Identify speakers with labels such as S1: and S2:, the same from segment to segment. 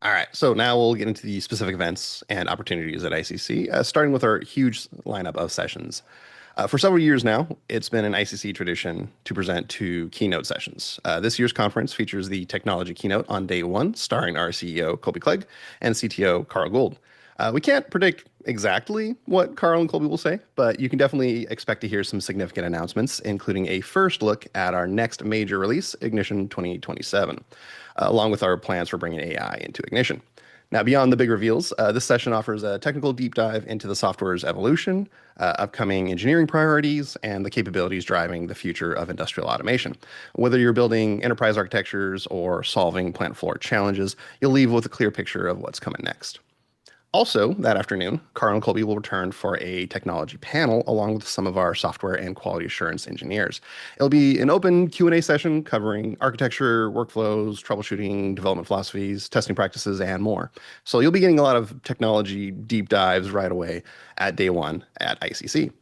S1: All right, so now we'll get into the specific events and opportunities at ICC, starting with our huge lineup of sessions. For several years now, it's been an ICC tradition to present two keynote sessions. This year's conference features the technology keynote on day one, starring our CEO, Colby Clegg, and CTO, Carl Gould. We can't predict exactly what Carl and Colby will say, but you can definitely expect to hear some significant announcements, including a first look at our next major release, Ignition 2027, along with our plans for bringing AI into Ignition. Now, beyond the big reveals, this session offers a technical deep dive into the software's evolution, upcoming engineering priorities, and the capabilities driving the future of industrial automation. Whether you're building enterprise architectures or solving plant floor challenges, you'll leave with a clear picture of what's coming next. Also, that afternoon, Carl and Colby will return for a technology panel along with some of our software and quality assurance engineers. It'll be an open Q&A session covering architecture, workflows, troubleshooting, development philosophies, testing practices, and more. So you'll be getting a lot of technology deep dives right away at day one at ICC.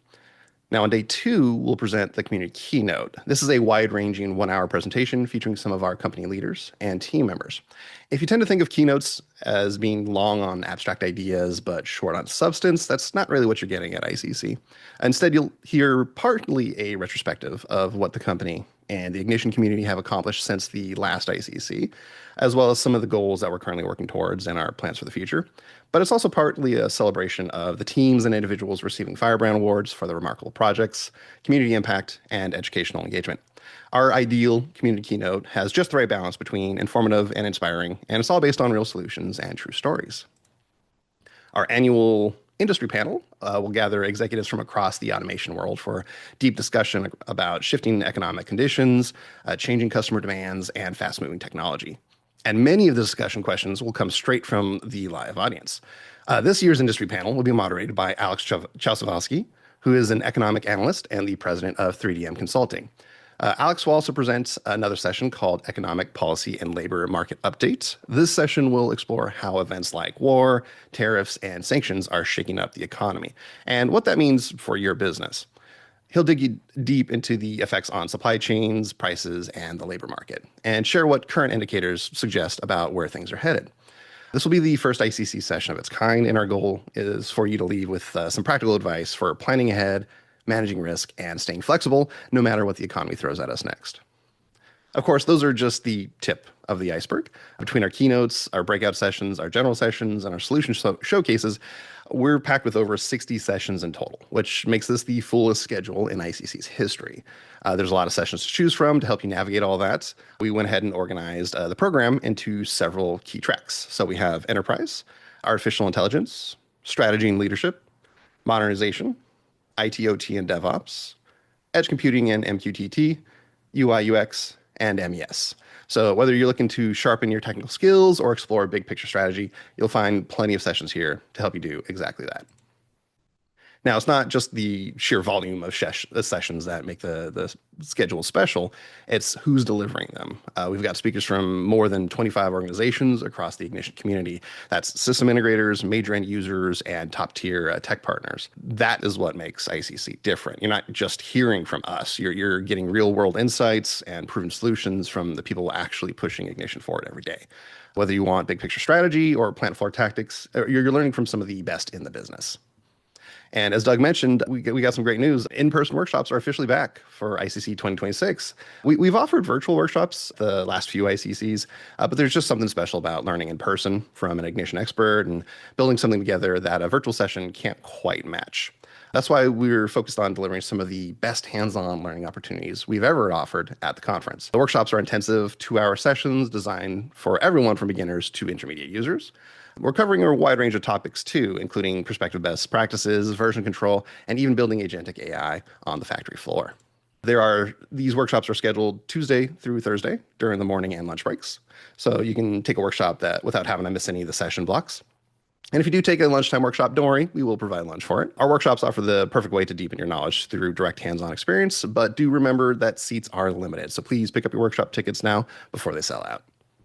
S1: Now, on day two, we'll present the community keynote. This is a wide-ranging one-hour presentation featuring some of our company leaders and team members. If you tend to think of keynotes as being long on abstract ideas but short on substance, that's not really what you're getting at ICC. Instead, you'll hear partly a retrospective of what the company and the Ignition community have accomplished since the last ICC, as well as some of the goals that we're currently working towards and our plans for the future. But it's also partly a celebration of the teams and individuals receiving Firebrand Awards for their remarkable projects, community impact, and educational engagement. Our ideal community keynote has just the right balance between informative and inspiring, and it's all based on real solutions and true stories. Our annual industry panel will gather executives from across the automation world for deep discussion about shifting economic conditions, changing customer demands, and fast-moving technology. And many of the discussion questions will come straight from the live audience. This year's industry panel will be moderated by Alex Chasovsky, who is an economic analyst and the president of 3DM Consulting. Alex will also present another session called Economic Policy and Labor Market Update. This session will explore how events like war, tariffs, and sanctions are shaking up the economy and what that means for your business. He'll dig deep into the effects on supply chains, prices, and the labor market, and share what current indicators suggest about where things are headed. This will be the first ICC session of its kind, and our goal is for you to leave with some practical advice for planning ahead, managing risk, and staying flexible no matter what the economy throws at us next. Of course, those are just the tip of the iceberg. Between our keynotes, our breakout sessions, our general sessions, and our solution showcases, we're packed with over 60 sessions in total, which makes this the fullest schedule in ICC's history. There's a lot of sessions to choose from to help you navigate all that. We went ahead and organized the program into several key tracks. So we have enterprise, artificial intelligence, strategy and leadership, modernization, IT/OT and DevOps, edge computing and MQTT, UI/UX, and MES. So whether you're looking to sharpen your technical skills or explore big picture strategy, you'll find plenty of sessions here to help you do exactly that. Now, it's not just the sheer volume of sessions that make the schedule special. It's who's delivering them. We've got speakers from more than 25 organizations across the Ignition community. That's system integrators, major end users, and top-tier tech partners. That is what makes ICC different. You're not just hearing from us. You're getting real-world insights and proven solutions from the people actually pushing Ignition forward every day. Whether you want big picture strategy or plant floor tactics, you're learning from some of the best in the business. And as Doug mentioned, we got some great news. In-person workshops are officially back for ICC 2026. We've offered virtual workshops the last few ICCs, but there's just something special about learning in person from an Ignition expert and building something together that a virtual session can't quite match. That's why we're focused on delivering some of the best hands-on learning opportunities we've ever offered at the conference. The workshops are intensive 2-hour sessions designed for everyone from beginners to intermediate users. We're covering a wide range of topics too, including prospective best practices, version control, and even building agentic AI on the factory floor. These workshops are scheduled Tuesday through Thursday during the morning and lunch breaks. So you can take a workshop without having to miss any of the session blocks. And if you do take a lunchtime workshop, don't worry, we will provide lunch for it. Our workshops offer the perfect way to deepen your knowledge through direct hands-on experience, but do remember that seats are limited. So please pick up your workshop tickets now before they sell out.